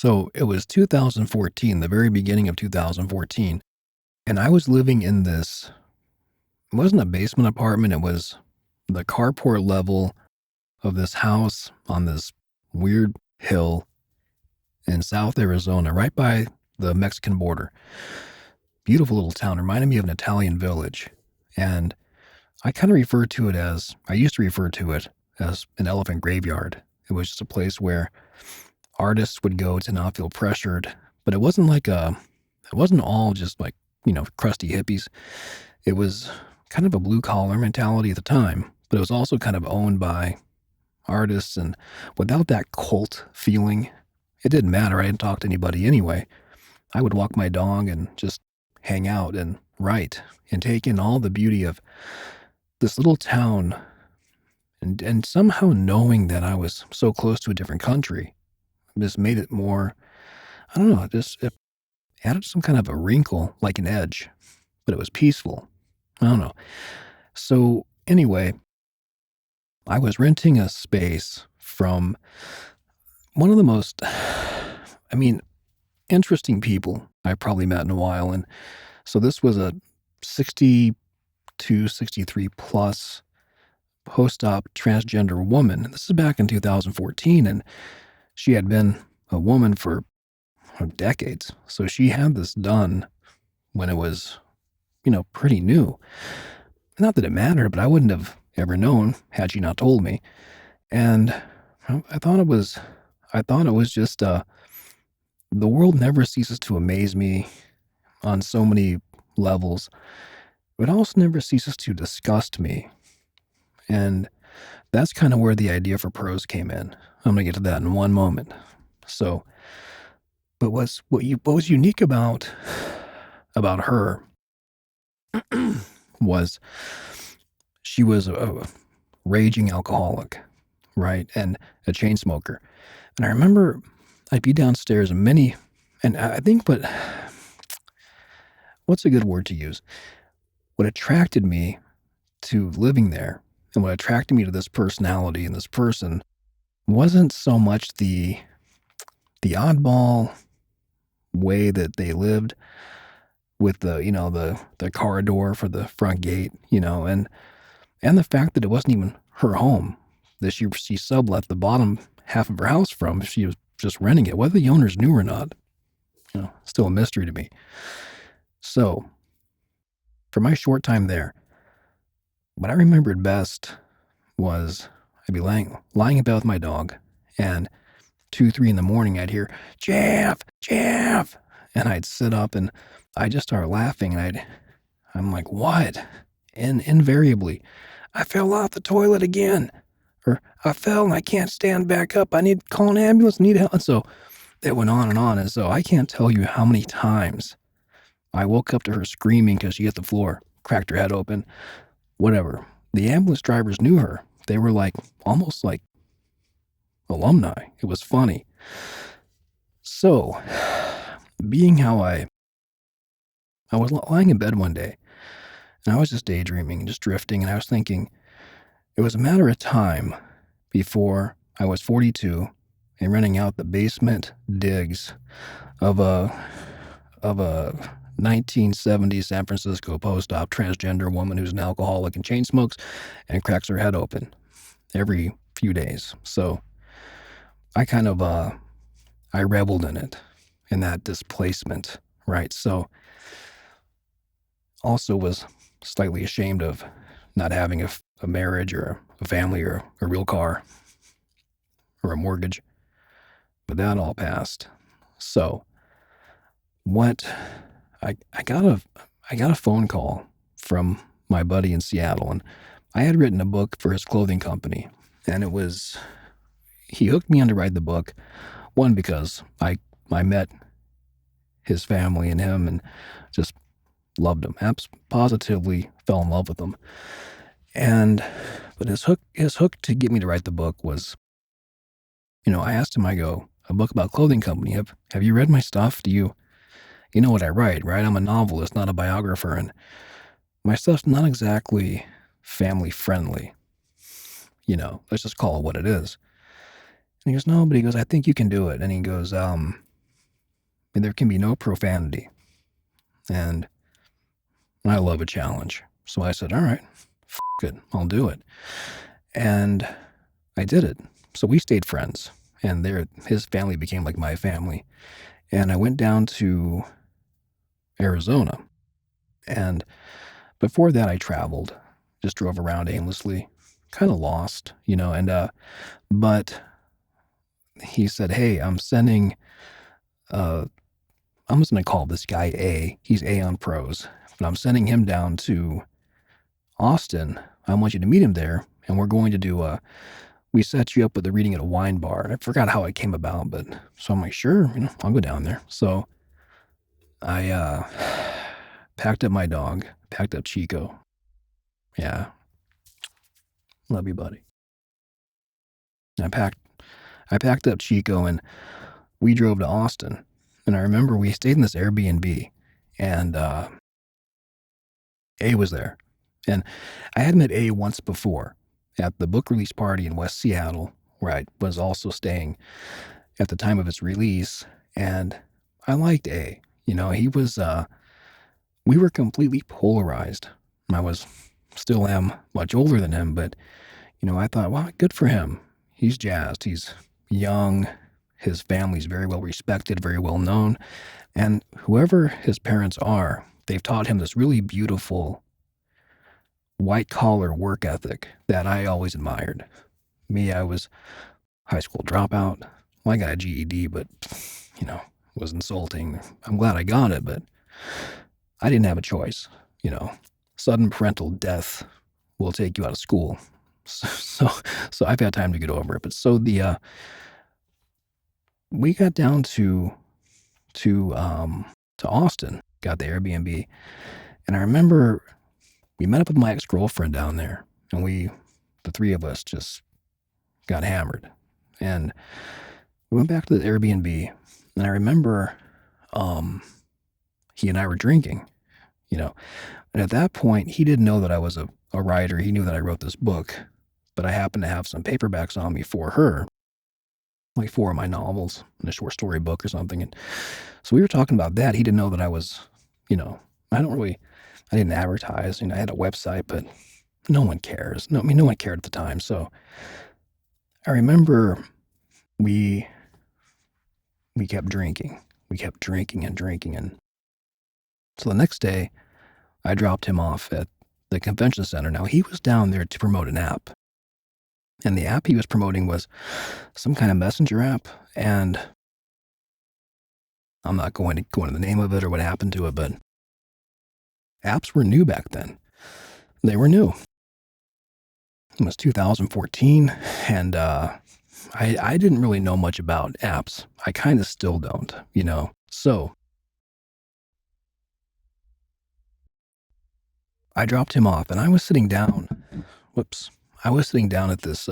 So it was 2014, the very beginning of 2014, and I was living in this, it wasn't a basement apartment, it was the carport level of this house on this weird hill in South Arizona, right by the Mexican border. Beautiful little town, reminded me of an Italian village. And I used to refer to it as an elephant graveyard. It was just a place where artists would go to not feel pressured, but it wasn't all just like, crusty hippies. It was kind of a blue collar mentality at the time, but it was also kind of owned by artists and without that cult feeling. It didn't matter. I didn't talk to anybody anyway. I would walk my dog and just hang out and write and take in all the beauty of this little town and somehow knowing that I was so close to a different country just made it more, I don't know, it added some kind of a wrinkle, like an edge, but it was peaceful. I don't know. So anyway, I was renting a space from one of the most, I mean, interesting people I probably met in a while. And so this was a 62, 63 plus post-op transgender woman. This is back in 2014, and she had been a woman for decades. So she had this done when it was, pretty new. Not that it mattered, but I wouldn't have ever known had she not told me. And I thought it was just, the world never ceases to amaze me on so many levels, but also never ceases to disgust me. And that's kind of where the idea for Prose came in. I'm going to get to that in one moment. So, but what was unique about her was she was a raging alcoholic, right? And a chain smoker. And I remember I'd be downstairs and I think what's a good word to use? What attracted me to living there and what attracted me to this personality and this person wasn't so much the oddball way that they lived with the car door for the front gate, and the fact that it wasn't even her home, that she sublet the bottom half of her house from. She was just renting it, whether the owners knew or not, still a mystery to me. So for my short time there, what I remembered best was I'd be lying in bed with my dog, and 2, 3 in the morning, I'd hear, Jeff, Jeff. And I'd sit up and I'd just start laughing. And I'm like, what? And invariably, I fell off the toilet again. Or I fell and I can't stand back up. I need to call an ambulance, need help. And so it went on and on. And so I can't tell you how many times I woke up to her screaming because she hit the floor, cracked her head open, whatever. The ambulance drivers knew her. They were almost like alumni. It was funny. So, being how I was lying in bed one day, and I was just daydreaming, just drifting, and I was thinking it was a matter of time before I was 42 and renting out the basement digs of a 1970s San Francisco post-op transgender woman who's an alcoholic and chain smokes and cracks her head open every few days. So I kind of, I reveled in that displacement, right? So also was slightly ashamed of not having a marriage or a family or a real car or a mortgage, but that all passed. So what I got a phone call from my buddy in Seattle, and I had written a book for his clothing company, and he hooked me on to write the book. One, because I met his family and him and just loved him, positively fell in love with him. But his hook to get me to write the book was, I asked him, I go, a book about clothing company. Have you read my stuff? You know what I write, right? I'm a novelist, not a biographer, and my stuff's not exactly family friendly. Let's just call it what it is. And he goes, no, but he goes, I think you can do it. And he goes, and there can be no profanity. And I love a challenge. So I said, all right, it, I'll do it. And I did it. So we stayed friends, and his family became like my family. And I went down to Arizona. And before that, I traveled, just drove around aimlessly, kind of lost, but he said, hey, I'm sending, I'm just going to call this guy A. He's A on Prose, but I'm sending him down to Austin. I want you to meet him there, and we're going to do we set you up with a reading at a wine bar. And I forgot how it came about, but so I'm like, sure, I'll go down there. So I packed up my dog, packed up Chico. Yeah. Love you, buddy. I packed up Chico, and we drove to Austin. And I remember we stayed in this Airbnb, and A was there. And I had met A once before at the book release party in West Seattle, where I was also staying at the time of its release. And I liked A. He was, we were completely polarized. Still am much older than him, but, I thought, wow, good for him. He's jazzed. He's young. His family's very well respected, very well known. And whoever his parents are, they've taught him this really beautiful white collar work ethic that I always admired. Me, I was high school dropout. Well, I got a GED, but, it was insulting. I'm glad I got it, but I didn't have a choice. Sudden parental death will take you out of school. So I've had time to get over it. But so we got down to Austin, got the Airbnb, and I remember we met up with my ex-girlfriend down there, and the three of us just got hammered, and we went back to the Airbnb, and I remember he and I were drinking, and at that point he didn't know that I was a writer. He knew that I wrote this book, but I happened to have some paperbacks on me for her, like 4 of my novels and a short story book or something. And so we were talking about that. He didn't know that I was, I didn't advertise. I had a website, but no one cares. No one cared at the time. So I remember we kept drinking. We kept drinking and drinking. And so the next day I dropped him off at the convention center. Now he was down there to promote an app. And the app he was promoting was some kind of messenger app. And I'm not going to go into the name of it or what happened to it, but apps were new back then. They were new. It was 2014, and I didn't really know much about apps. I kind of still don't, So I dropped him off, and I was sitting down. I was sitting down at this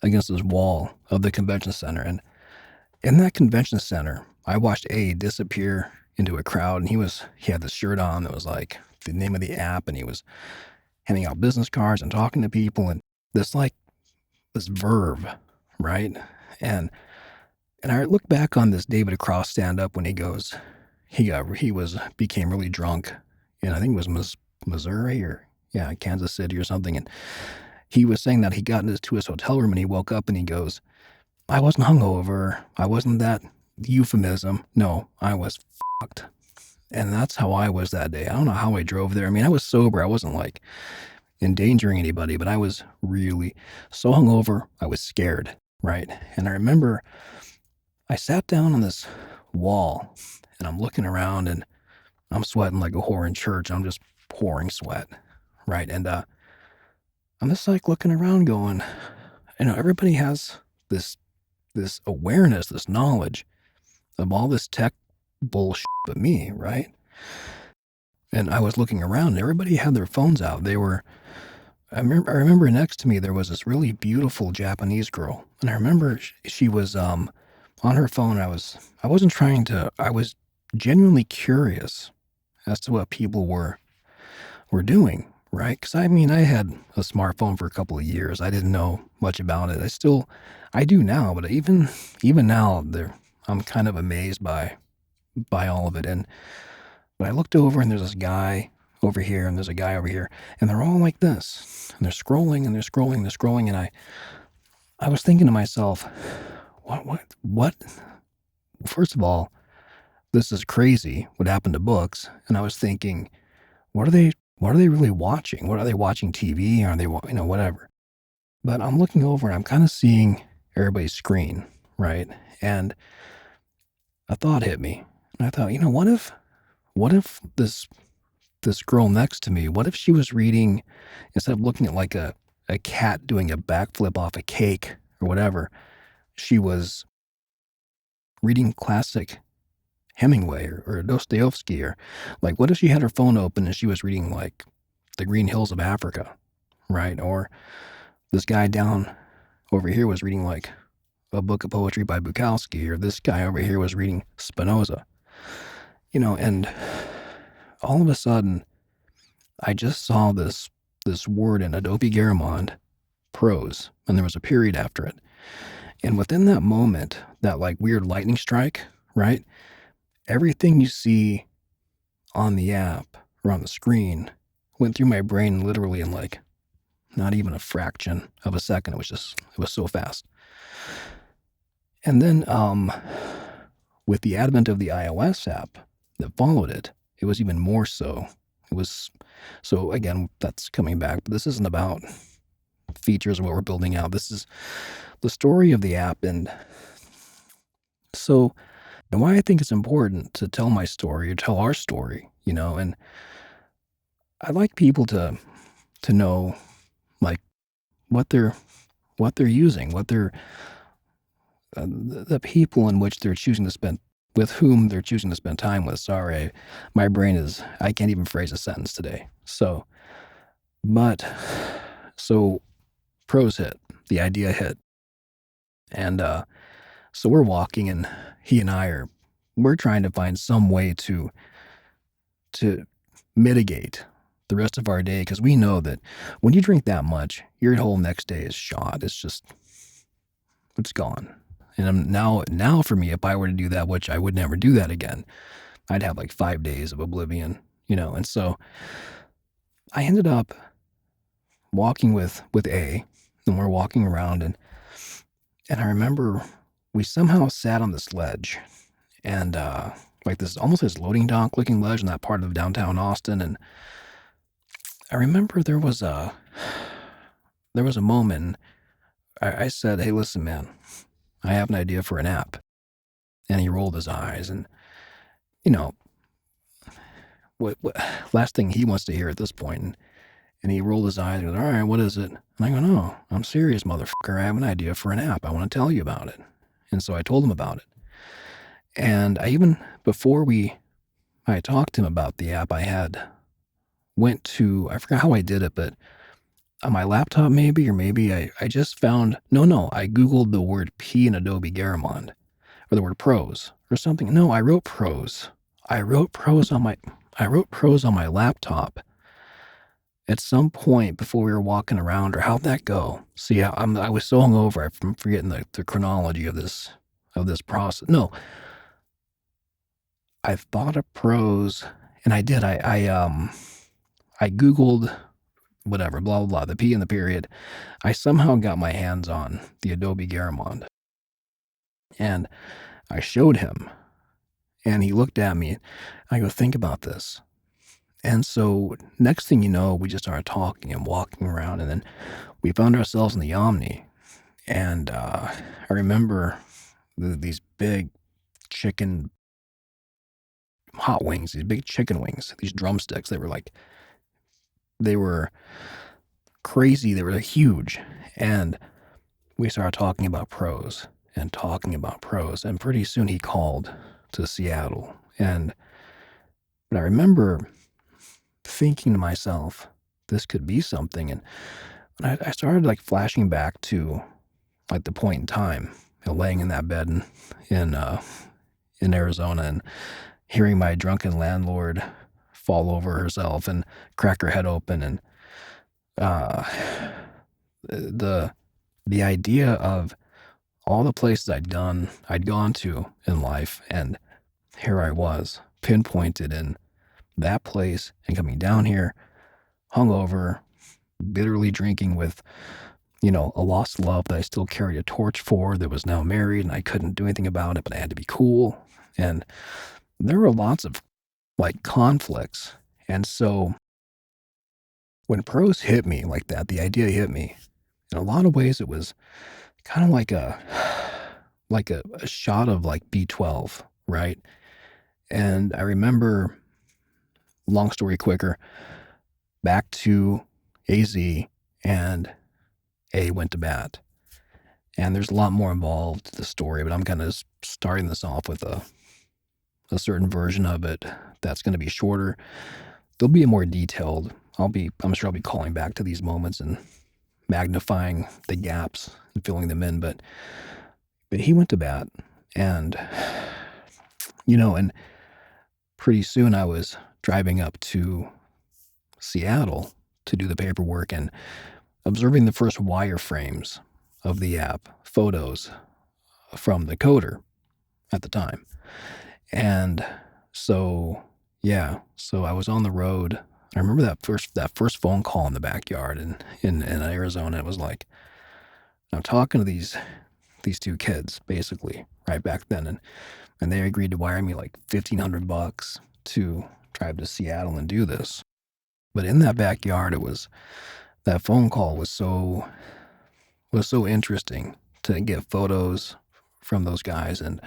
against this wall of the convention center, and in that convention center, I watched A disappear into a crowd, and he had this shirt on that was like the name of the app, and he was handing out business cards and talking to people, and this verve, right? And I look back on this David Cross stand up when he became really drunk, and I think it was Missouri or Kansas City or something, and he was saying that he got into his hotel room and he woke up and he goes, I wasn't hungover. I wasn't that euphemism. No, I was fucked. And that's how I was that day. I don't know how I drove there. I was sober. I wasn't like endangering anybody, but I was really so hungover. I was scared, right? And I remember I sat down on this wall and I'm looking around and I'm sweating like a whore in church. I'm just pouring sweat, right? And I'm just like looking around going, everybody has this awareness, this knowledge of all this tech bullshit but me, right? And I was looking around and everybody had their phones out. I remember next to me there was this really beautiful Japanese girl. And I remember she was on her phone. I was genuinely curious as to what people were doing, right? Because I had a smartphone for a couple of years. I didn't know much about it. I do now, but even now, I'm kind of amazed by by all of it. And but I looked over and there's this guy over here and there's a guy over here, and they're all like this. And they're scrolling and they're scrolling and they're scrolling. And I was thinking to myself, what? First of all, this is crazy what happened to books. And I was thinking, what are they really watching? What are they watching TV? Are they, whatever. But I'm looking over and I'm kind of seeing everybody's screen, right? And a thought hit me. And I thought, what if this girl next to me, what if she was reading, instead of looking at like a cat doing a backflip off a cake or whatever, she was reading classic Hemingway or Dostoevsky, or like, what if she had her phone open and she was reading like The Green Hills of Africa, right? Or this guy down over here was reading like a book of poetry by Bukowski, or this guy over here was reading Spinoza, and all of a sudden I just saw this word in Adobe Garamond, prose, and there was a period after it. And within that moment, that like weird lightning strike, right? Everything you see on the app or on the screen went through my brain literally in like not even a fraction of a second. It was so fast. And then with the advent of the iOS app that followed it, it was even more so. It was so, again, that's coming back, but this isn't about features of what we're building out. This is the story of the app. And so, and why I think it's important to tell my story or tell our story, and I'd like people to know like what they're using, what they're the people in which they're choosing to spend, with whom they're choosing to spend time with. Sorry, my brain is, I can't even phrase a sentence today. So Prose hit, the idea hit. And so we're walking, and he and we're trying to find some way to mitigate the rest of our day, because we know that when you drink that much, your whole next day is shot. It's gone. And now for me, if I were to do that, which I would never do that again, I'd have like 5 days of oblivion, And so I ended up walking with A, and we're walking around, and I remember we somehow sat on this ledge, and like this almost this loading dock looking ledge in that part of downtown Austin. And I remember there was a moment I said, "Hey, listen, man, I have an idea for an app." And he rolled his eyes, and what last thing he wants to hear at this point. And he rolled his eyes and goes, "All right, what is it?" And I go, "No, I'm serious, motherfucker. I have an idea for an app. I want to tell you about it." And so I told him about it. And before I talked to him about the app, I forgot how I did it, but on my laptop maybe, or maybe I just found, I Googled the word P in Adobe Garamond, or the word prose or something. No, I wrote prose. I wrote prose on my laptop at some point before we were walking around, or how'd that go? See, I was so hungover, I'm forgetting the chronology of this process. No, I thought of prose, and I did. I Googled whatever, blah, blah, blah, the P in the period. I somehow got my hands on the Adobe Garamond, and I showed him, and he looked at me. I go, "Think about this." And so next thing you know, we just started talking and walking around, and then we found ourselves in the Omni. And I remember these big chicken hot wings, these big chicken wings, these drumsticks. They were crazy. They were huge. And we started talking about prose. And pretty soon he called to Seattle. But I remember thinking to myself, this could be something. And I started like flashing back to like the point in time, laying in that bed in Arizona, and hearing my drunken landlord fall over herself and crack her head open, and the idea of all the places I'd gone to in life, and here I was, pinpointed in that place and coming down here, hungover, bitterly drinking with, a lost love that I still carried a torch for that was now married and I couldn't do anything about it, but I had to be cool. And there were lots of like conflicts. And so when prose hit me like that, the idea hit me. In a lot of ways, it was kind of like a shot of like B12, right? And I remember, long story quicker, back to AZ, and A went to bat. And there's a lot more involved to the story, but I'm kind of starting this off with a certain version of it that's going to be shorter. There'll be a more detailed. I'm sure I'll be calling back to these moments and magnifying the gaps and filling them in. But he went to bat, and and pretty soon I was driving up to Seattle to do the paperwork and observing the first wireframes of the app, photos from the coder at the time. And so, yeah, so I was on the road. I remember that first phone call in the backyard in Arizona. It was like, I'm talking to these two kids basically right back then, and they agreed to wire me like $1,500 to drive to Seattle and do this. But in that backyard, that phone call was so interesting to get photos from those guys, and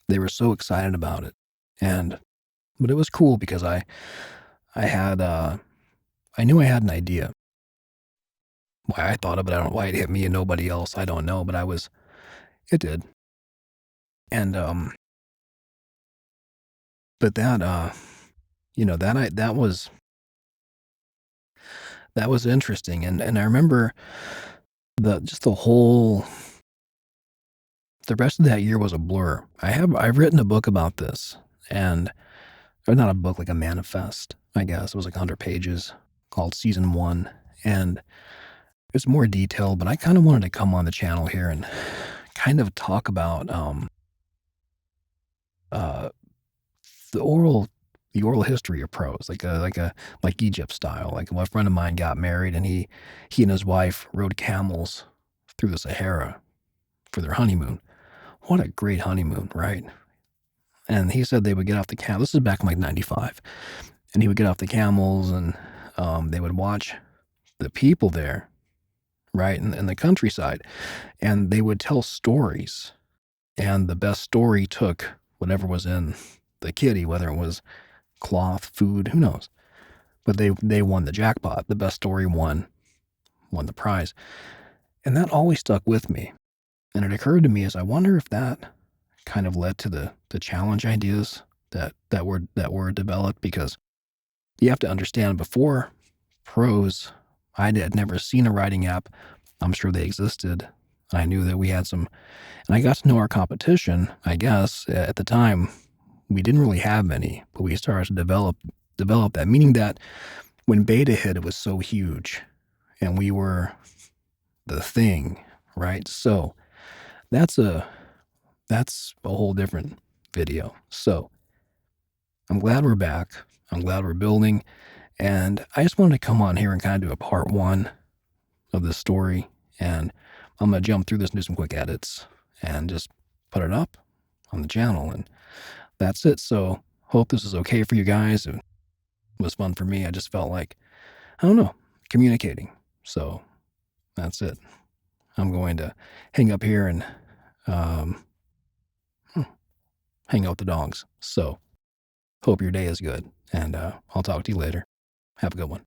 they were so excited about it. But it was cool because I knew I had an idea. Why I thought of it, I don't know why it hit me and nobody else, I don't know, but it did. And but that was interesting, and I remember the rest of that year was a blur. I've written a book about this, and or not a book, like a manifest, I guess. It was like 100 pages, called Season 1, and it's more detailed, but I kind of wanted to come on the channel here and kind of talk about uh, the oral history of prose, like Egypt style. Like, a friend of mine got married, and he and his wife rode camels through the Sahara for their honeymoon. What a great honeymoon, right? And he said they would get off the camel. This is back in like '95, and he would get off the camels, and they would watch the people there, right, in the countryside, and they would tell stories. And the best story took whatever was in the kitty, whether it was cloth, food, who knows. But they won the jackpot. The best story won the prize. And that always stuck with me. And it occurred to me as I wonder if that kind of led to the challenge ideas that were developed, because you have to understand, before Prose, I had never seen a writing app. I'm sure they existed. I knew that we had some, and I got to know our competition, I guess. At the time, we didn't really have many, but we started to develop that, meaning that when beta hit, it was so huge, and we were the thing, right? So that's a whole different video. So I'm glad we're back. I'm glad we're building. And I just wanted to come on here and kind of do a part one of this story. And I'm going to jump through this and do some quick edits and just put it up on the channel. And that's it. So hope this is okay for you guys. It was fun for me. I just felt like, I don't know, communicating. So that's it. I'm going to hang up here and hang out with the dogs. So hope your day is good. And I'll talk to you later. Have a good one.